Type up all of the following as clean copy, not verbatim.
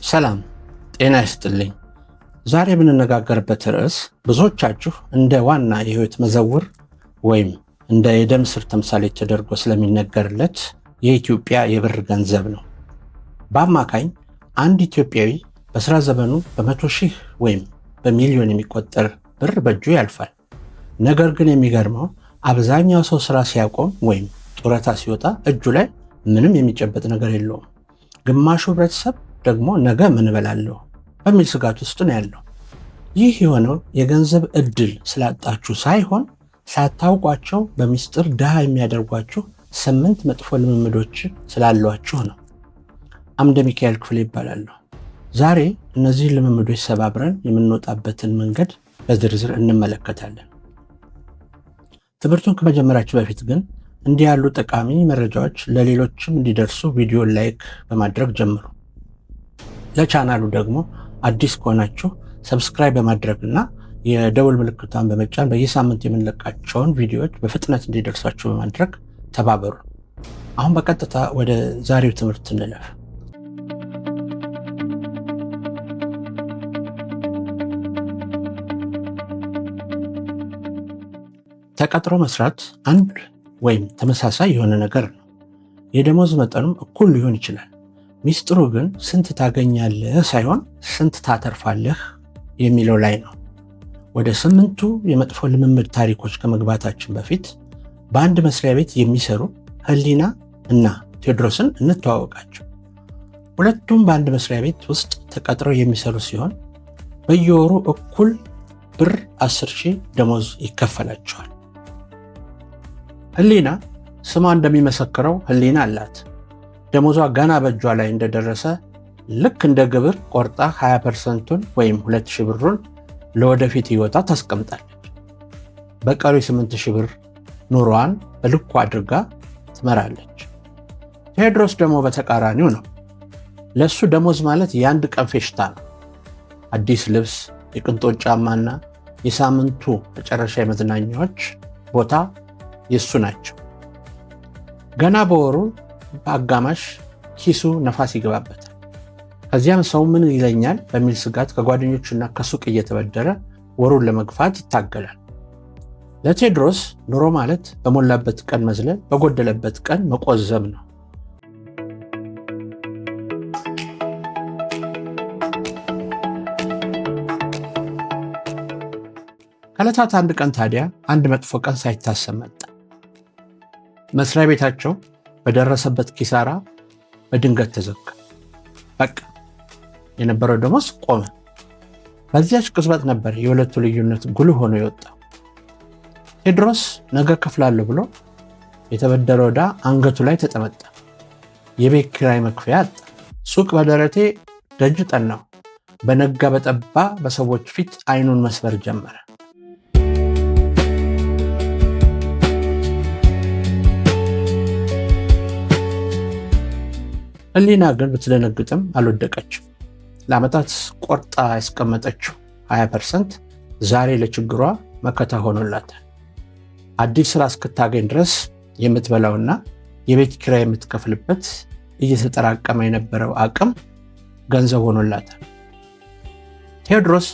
ሰላም ጤና ይስጥልኝ። ዛሬ የምንነጋገርበት ርዕስ ብዙዎቻችሁ እንደ ዋና የህይወት መዘውር ወይም እንደ የደም ስር ተምሳሌት ተደርጎ ስለሚነገርለት የኢትዮጵያ የብር ገንዘብ ነው። በአማካኝ አንድ ኢትዮጵያዊ በስራ ዘመኑ በ100 ሺህ ወይም በሚሊዮን የሚቆጠር ብር በእጁ ያልፋል። ነገር ግን የሚገርመው አብዛኛው ሰው ስራ ሲያቆም ወይም ጡረታ ሲወጣ እጁ ላይ ምንም የሚጨበጥ ነገር የለውም። ግማሹ ህብረተሰብ ደግሞ ነገ ምን እበላለሁ በሚል ስጋት ውስጥ ነው ያለው። ይህ የሆነው የገንዘብ እድል ስላጣችሁ ሳይሆን ሳታውቋቸው በሚስጥር ድሃ የሚያደርጓችሁ 8 መጥፎ ልምምዶች ስላሏችሁ ነው። አምደ ሚካኤል ክፍሌ ይባላለሁ። ዛሬ እነዚህ ልምምዶች ሰባብረን የምንወጣበትን መንገድ በዝርዝር እንመለከታለን። ትምህርቱን ከመጀመራችሁ በፊት ግን እንዲህ ያሉ ጠቃሚ መረጃዎች ለሌሎችም እንዲደርሱ ቪዲዮ ላይክ በማድረግ ጀምሩ። ለቻናሉ ደግሞ አዲስ ከሆናችሁ ሰብስክራይብ በማድረግና የደውል ምልክቷን በመጫን በየሳምንት የምንለቃቸውን ቪዲዮዎች በፍጥነት እንዲደርሳችሁ በማድረግ ተባበሩ። አሁን በቀጥታ ወደ ዛሬው ትምህርት እንለፍ። ተቀጥሮ መስራት አንድ ወይም ተመሳሳይ የሆነ ነገር ነው። የደሞዝ መጠኑም እኩል ሊሆን ይችላል። ሚስጥሩ ግን ስንት ታገኛለህ ሳይሆን ስንት ታተርፋለህ የሚለው ላይ ነው። ወደ 8ቱ የመጥፎ ልምምድ ታሪኮች ከመግባታችን በፊት በአንድ መስሪያ ቤት የሚሰሩ ህሊና እና ቴዎድሮስን እንተዋወቃቸው። ሁለቱም በአንድ መስሪያ ቤት ውስጥ ተቀጥረው የሚሰሩ ሲሆን በየወሩ እኩል ብር 10,000 ደሞዝ ይከፈላቸዋል። ህሊና ስሟ እንደሚመሰክረው ህሊና አላት። ደሞዟ ገና በእጇ ላይ እንደደረሰ ልክ እንደ ግብር ቆርጣ 20%ቱን ወይም 2,000 ብሩን ለወደፊት ህይወቷ ታስቀምጣለች። በቀሪ 8,000 ብር ኑሯን በልኩ አድርጋ ትመራለች። ቴዎድሮስ ደግሞ በተቃራኒው ነው። ለሱ ደሞዝ ማለት የአንድ ቀን ፌሽታ ነው። አዲስ ልብስ፣ የቅንጦት ጫማና የሳምንቱ መጨረሻ የመዝናኛዎች ቦታ የሱ ናቸው። ገና በወሩ በአጋማሽ ኪሱ ነፋስ ይገባበታል። ከዚያም ሰው ምን ይለኛል በሚል ስጋት ከጓደኞቹና ከሱቅ እየተበደረ ወሩን ለመግፋት ይታገላል። ለቴዎድሮስ ኑሮ ማለት በሞላበት ቀን መዝለል፣ በጎደለበት ቀን መቆዘም ነው። ከዕለታት አንድ ቀን ታዲያ አንድ መጥፎ ቀን ሳይታሰብ መጣ። መስሪያ ቤታቸው በደረሰበት ኪሳራ በድንገት ተዘጋ። በቃ የነበረው ደሞዝ ቆመ። በዚያች ቅጽበት ነበር የሁለቱ ልዩነት ጉልህ ሆኖ የወጣው። ቴዎድሮስ ነገ ከፍላለሁ ብሎ የተበደረው ዕዳ አንገቱ ላይ ተጠመጠ። የቤት ኪራይ መክፈያ አጣ። ሱቅ በደረቴ ደጅ ጠናው። በነጋ በጠባ በሰዎች ፊት አይኑን መስበር ጀመረ። ህሊና ግን ብትደነግጥም አልወደቀችም። ለዓመታት ቆርጣ ያስቀመጠችው 20% ዛሬ ለችግሯ መከታ ሆኖላታል። አዲስ ስራ እስክታገኝ ድረስ የምትበላውና የቤት ኪራይ የምትከፍልበት እየተጠራቀመ የነበረው አቅም ገንዘብ ሆኖላታል። ቴዎድሮስ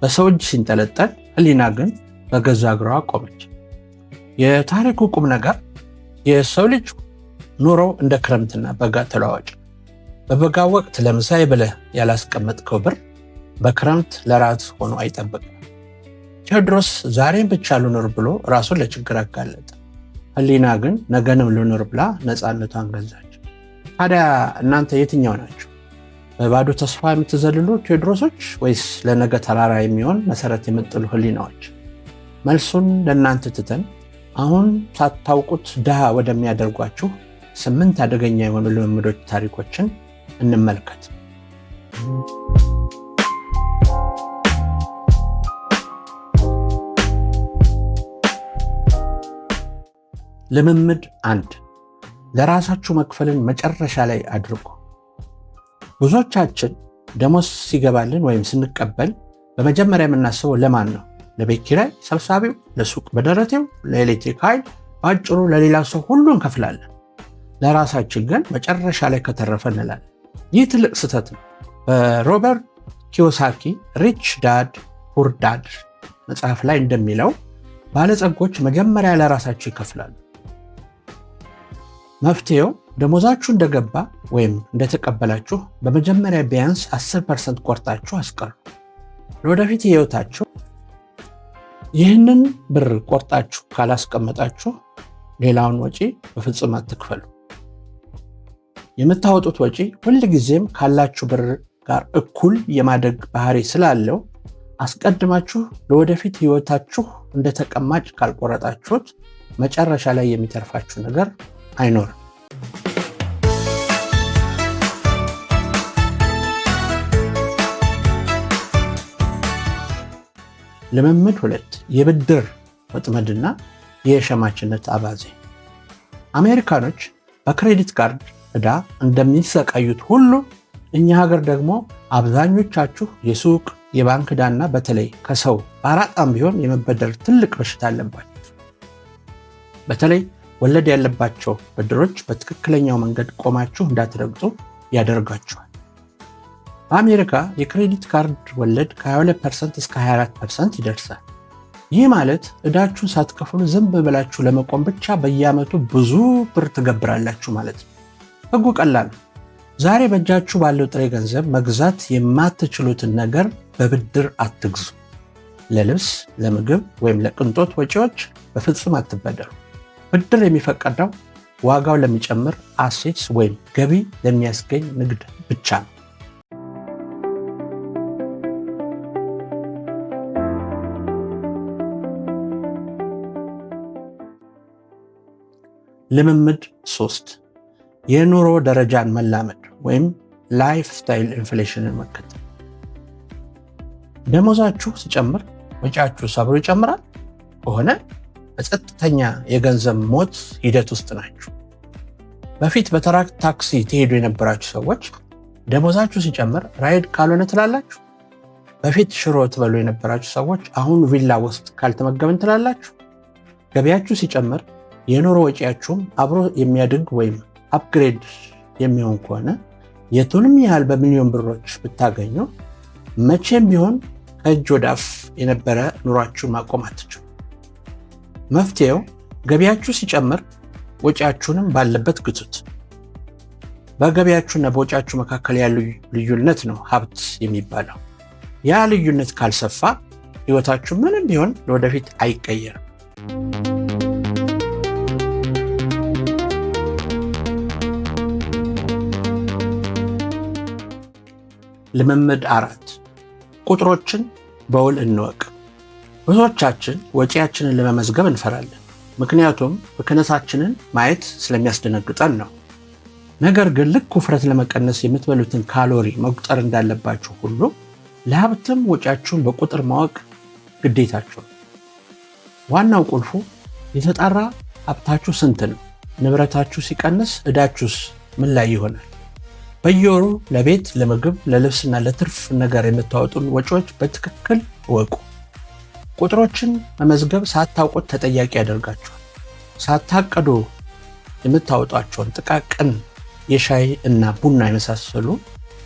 በሰው እጅ ሲንጠለጠል፣ ህሊና ግን በገዛ እግሯ ቆመች። የታሪኩ ቁም ነገር የሰው ልጅ ኑሮው እንደ ክረምትና በጋ ተለዋዋጭ። በበጋ ወቅት ለምሳሌ ብለህ ያላስቀመጥከው ብር በክረምት ለራት ሆኖ አይጠብቅም። ቴዎድሮስ ዛሬም ብቻ ልኖር ብሎ ራሱን ለችግር አጋለጠ። ህሊና ግን ነገንም ልኖር ብላ ነፃነቷን ገዛች። ታዲያ እናንተ የትኛው ናችሁ? በባዶ ተስፋ የምትዘልሉ ቴዎድሮሶች ወይስ ለነገ ተራራ የሚሆን መሰረት የምጥሉ ህሊናዎች? መልሱን ለእናንተ ትተን አሁን ሳታውቁት ድሃ ወደሚያደርጓችሁ 8 አደገኛ የሆኑ ልምምዶች ታሪኮችን እንመልከት። ልምምድ 1፣ ለራሳችሁ መክፈልን መጨረሻ ላይ አድርጉ። ብዙዎቻችን ደሞዝ ሲገባልን ወይም ስንቀበል በመጀመሪያ የምናስበው ለማን ነው? ለቤት ኪራይ ሰብሳቢው፣ ለሱቅ በደረቴው፣ ለኤሌክትሪክ ኃይል፣ በአጭሩ ለሌላ ሰው ሁሉ እንከፍላለን። ለራሳችን ግን መጨረሻ ላይ ከተረፈ እንላለን። ይህ ትልቅ ስህተት ነው። በሮበርት ኪዮሳኪ ሪች ዳድ ፑር ዳድ መጽሐፍ ላይ እንደሚለው ባለጸጎች መጀመሪያ ለራሳቸው ይከፍላሉ። መፍትሄው ደሞዛችሁ እንደገባ ወይም እንደተቀበላችሁ በመጀመሪያ ቢያንስ 10% ቆርጣችሁ አስቀሩ። ለወደፊት ህይወታችሁ ይህንን ብር ቆርጣችሁ ካላስቀመጣችሁ ሌላውን ወጪ በፍጹም አትክፈሉ። የምታወጡት ወጪ ሁልጊዜም ካላችሁ ብር ጋር እኩል የማደግ ባህሪ ስላለው አስቀድማችሁ ለወደፊት ህይወታችሁ እንደ ተቀማጭ ካልቆረጣችሁት መጨረሻ ላይ የሚተርፋችሁ ነገር አይኖርም። ልምምድ 2 የብድር ወጥመድና የሸማችነት አባዜ። አሜሪካኖች በክሬዲት ካርድ ዕዳ እንደሚሰቃዩት ሁሉ እኛ ሀገር ደግሞ አብዛኞቻችሁ የሱቅ የባንክ ዕዳና በተለይ ከሰው በአራጣም ቢሆን የመበደር ትልቅ በሽታ አለባችሁ። በተለይ ወለድ ያለባቸው ብድሮች በትክክለኛው መንገድ ቆማችሁ እንዳትረግጡ ያደርጋችኋል። በአሜሪካ የክሬዲት ካርድ ወለድ ከ22% እስከ 24% ይደርሳል። ይህ ማለት ዕዳችሁን ሳትከፍሉ ዝም ብላችሁ ለመቆም ብቻ በየዓመቱ ብዙ ብር ትገብራላችሁ ማለት ነው። ሕጉ ቀላል ነው። ዛሬ በእጃችሁ ባለው ጥሬ ገንዘብ መግዛት የማትችሉትን ነገር በብድር አትግዙ። ለልብስ፣ ለምግብ ወይም ለቅንጦት ወጪዎች በፍጹም አትበደሩ። ብድር የሚፈቀደው ዋጋው ለሚጨምር አሴትስ ወይም ገቢ ለሚያስገኝ ንግድ ብቻ ነው። ልምምድ 3 የኑሮ ደረጃን መላመድ ወይም ላይፍ ስታይል ኢንፍሌሽንን መከተል። ደሞዛችሁ ሲጨምር ወጪያችሁ አብሮ ይጨምራል ከሆነ በጸጥተኛ የገንዘብ ሞት ሂደት ውስጥ ናችሁ። በፊት በትራክ ታክሲ ትሄዱ የነበራችሁ ሰዎች ደሞዛችሁ ሲጨምር ራይድ ካልሆነ ትላላችሁ። በፊት ሽሮ ትበሉ የነበራችሁ ሰዎች አሁን ቪላ ውስጥ ካልተመገብን ትላላችሁ። ገቢያችሁ ሲጨምር የኑሮ ወጪያችሁም አብሮ የሚያድግ ወይም አፕግሬድ የሚሆን ከሆነ የቱንም ያህል በሚሊዮን ብሮች ብታገኙ መቼም ቢሆን ከእጅ ወደ አፍ የነበረ ኑሯችሁን ማቆም አትችሉ። መፍትሄው ገቢያችሁ ሲጨምር ወጪያችሁንም ባለበት ግዙት። በገቢያችሁና በወጪያችሁ መካከል ያለው ልዩነት ነው ሀብት የሚባለው። ያ ልዩነት ካልሰፋ ህይወታችሁ ምንም ቢሆን ለወደፊት አይቀየርም። ልምምድ 4 ቁጥሮችን በውል እንወቅ። ብዙዎቻችን ወጪያችንን ለመመዝገብ እንፈራለን፣ ምክንያቱም ብክነታችንን ማየት ስለሚያስደነግጠን ነው። ነገር ግን ልክ ውፍረት ለመቀነስ የምትበሉትን ካሎሪ መቁጠር እንዳለባችሁ ሁሉ ለሀብትም ወጪያችሁን በቁጥር ማወቅ ግዴታችሁ ነው። ዋናው ቁልፉ የተጣራ ሀብታችሁ ስንት ነው? ንብረታችሁ ሲቀንስ ዕዳችሁስ ምን ላይ ይሆናል? በየወሩ ለቤት፣ ለምግብ፣ ለልብስና ለትርፍ ነገር የምታወጡን ወጪዎች በትክክል እወቁ። ቁጥሮችን መመዝገብ ሳታውቁት ተጠያቂ ያደርጋችኋል። ሳታቀዱ የምታወጧቸውን ጥቃቅን የሻይ እና ቡና የመሳሰሉ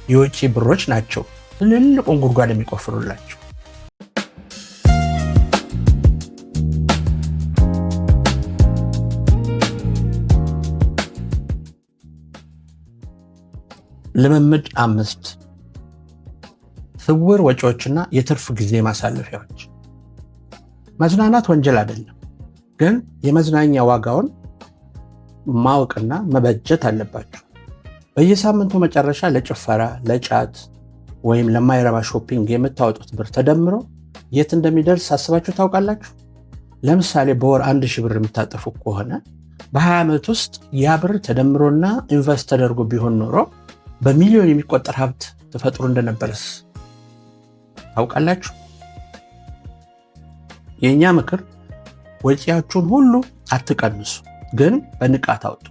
የወጪ ብሮች ናቸው ትልልቁን ጉድጓድ የሚቆፍሩላቸው። ልምምድ 5 ስውር ወጪዎችና የትርፍ ጊዜ ማሳለፊያዎች። መዝናናት ወንጀል አይደለም፣ ግን የመዝናኛ ዋጋውን ማወቅና መበጀት አለባችሁ። በየሳምንቱ መጨረሻ ለጭፈራ፣ ለጫት ወይም ለማይረባ ሾፒንግ የምታወጡት ብር ተደምሮ የት እንደሚደርስ አስባችሁ ታውቃላችሁ? ለምሳሌ በወር 1000 ብር የምታጠፉ ከሆነ በ20 ዓመት ውስጥ ያ ብር ተደምሮና ኢንቨስት ተደርጎ ቢሆን ኖሮ በሚሊዮን የሚቆጠር ሀብት ተፈጥሮ እንደነበረስ ታውቃላችሁ? የእኛ ምክር ወጪያችሁን ሁሉ አትቀንሱ፣ ግን በንቃት አውጡ።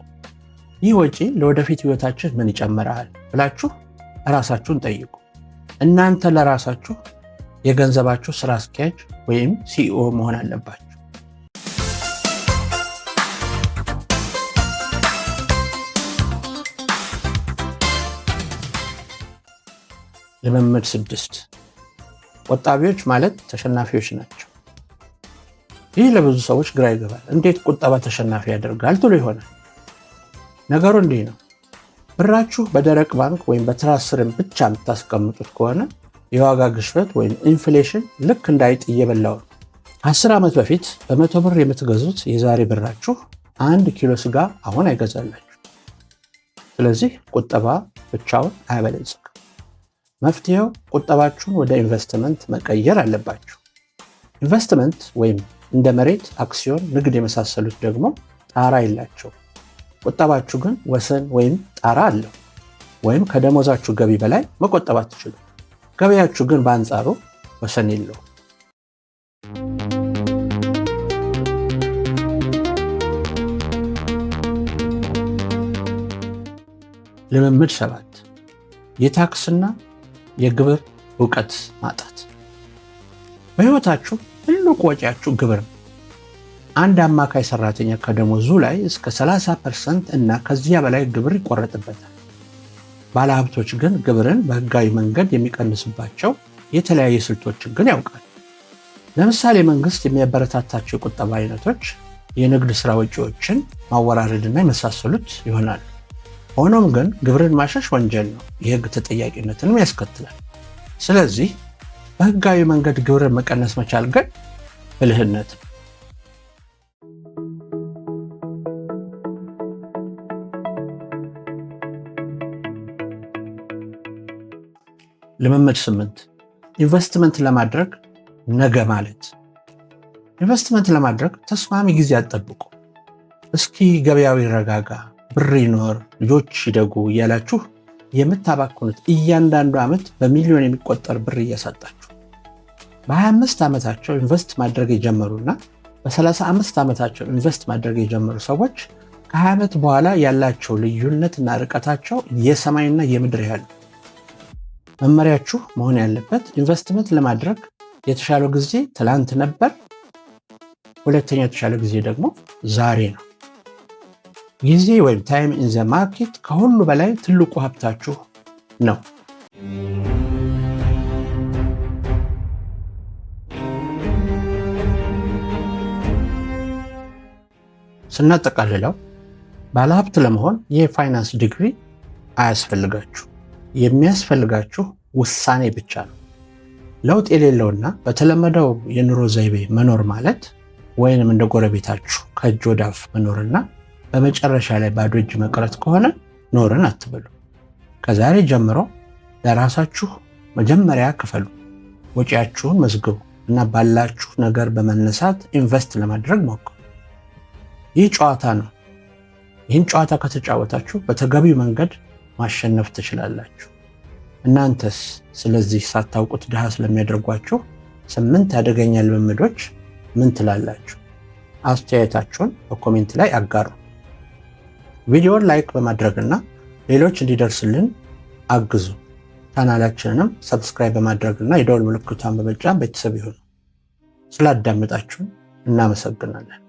ይህ ወጪ ለወደፊት ህይወታችን ምን ይጨምራል ብላችሁ ራሳችሁን ጠይቁ። እናንተ ለራሳችሁ የገንዘባችሁ ስራ አስኪያጅ ወይም ሲኢኦ መሆን አለባችሁ። ልምምድ 6 ቆጣቢዎች ማለት ተሸናፊዎች ናቸው። ይህ ለብዙ ሰዎች ግራ ይገባል። እንዴት ቁጠባ ተሸናፊ ያደርጋል ትሉ ይሆናል። ነገሩ እንዲህ ነው። ብራችሁ በደረቅ ባንክ ወይም በትራስ ስር ብቻ የምታስቀምጡት ከሆነ የዋጋ ግሽበት ወይም ኢንፍሌሽን ልክ እንደ አይጥ እየበላው ነው። 10 ዓመት በፊት በ100 ብር የምትገዙት የዛሬ ብራችሁ 1 ኪሎ ስጋ አሁን አይገዛላችሁ። ስለዚህ ቁጠባ ብቻውን አያበለጽግም። መፍትሄው ቁጠባችሁን ወደ ኢንቨስትመንት መቀየር አለባችሁ። ኢንቨስትመንት ወይም እንደ መሬት፣ አክሲዮን፣ ንግድ የመሳሰሉት ደግሞ ጣራ የላቸውም። ቁጠባችሁ ግን ወሰን ወይም ጣራ አለው። ወይም ከደሞዛችሁ ገቢ በላይ መቆጠብ አትችሉ። ገቢያችሁ ግን በአንጻሩ ወሰን የለው። ልምምድ 7 የታክስና የግብር እውቀት ማጣት። በሕይወታችሁ ትልቁ ወጪያችሁ ግብር ነው። አንድ አማካይ ሰራተኛ ከደሞዙ ላይ እስከ 30% እና ከዚያ በላይ ግብር ይቆረጥበታል። ባለሀብቶች ግን ግብርን በህጋዊ መንገድ የሚቀንስባቸው የተለያዩ ስልቶችን ግን ያውቃል። ለምሳሌ መንግስት የሚያበረታታቸው የቁጠባ አይነቶች የንግድ ስራ ወጪዎችን ማወራረድና የመሳሰሉት ይሆናል። ሆኖም ግን ግብርን ማሸሽ ወንጀል ነው፣ የህግ ተጠያቂነትንም ያስከትላል። ስለዚህ በህጋዊ መንገድ ግብርን መቀነስ መቻል ግን ብልህነት ነው። ልምምድ 8 ኢንቨስትመንት ለማድረግ ነገ ማለት። ኢንቨስትመንት ለማድረግ ተስማሚ ጊዜ አትጠብቁ። እስኪ ገበያው ይረጋጋ፣ ብር ይኖር፣ ልጆች ይደጉ እያላችሁ የምታባክኑት እያንዳንዱ ዓመት በሚሊዮን የሚቆጠር ብር እያሳጣችሁ። በ25 ዓመታቸው ኢንቨስት ማድረግ የጀመሩና በ35 ዓመታቸው ኢንቨስት ማድረግ የጀመሩ ሰዎች ከ20 ዓመት በኋላ ያላቸው ልዩነትና ርቀታቸው የሰማይና የምድር ያህል። መመሪያችሁ መሆን ያለበት ኢንቨስትመንት ለማድረግ የተሻለው ጊዜ ትላንት ነበር፣ ሁለተኛ የተሻለ ጊዜ ደግሞ ዛሬ ነው። ጊዜ ወይም ታይም ኢን ዘ ማርኬት ከሁሉ በላይ ትልቁ ሀብታችሁ ነው። ስናጠቃልለው ባለሀብት ለመሆን የፋይናንስ ዲግሪ አያስፈልጋችሁ። የሚያስፈልጋችሁ ውሳኔ ብቻ ነው። ለውጥ የሌለውና በተለመደው የኑሮ ዘይቤ መኖር ማለት ወይንም እንደ ጎረቤታችሁ ከእጅ ወደ አፍ መኖርና በመጨረሻ ላይ ባዶ እጅ መቅረት ከሆነ ኖርን አትበሉ። ከዛሬ ጀምሮ ለራሳችሁ መጀመሪያ ክፈሉ፣ ወጪያችሁን መዝግቡ እና ባላችሁ ነገር በመነሳት ኢንቨስት ለማድረግ ሞክሩ። ይህ ጨዋታ ነው። ይህን ጨዋታ ከተጫወታችሁ በተገቢው መንገድ ማሸነፍ ትችላላችሁ። እናንተስ ስለዚህ ሳታውቁት ድሃ ስለሚያደርጓችሁ 8 አደገኛ ልምምዶች ምን ትላላችሁ? አስተያየታችሁን በኮሜንት ላይ አጋሩ። ቪዲዮውን ላይክ በማድረግና ሌሎች እንዲደርስልን አግዙ። ቻናላችንንም ሰብስክራይብ በማድረግና የደወል ምልክቷን በመጫን ቤተሰብ ይሁኑ። ስላዳመጣችሁን እናመሰግናለን።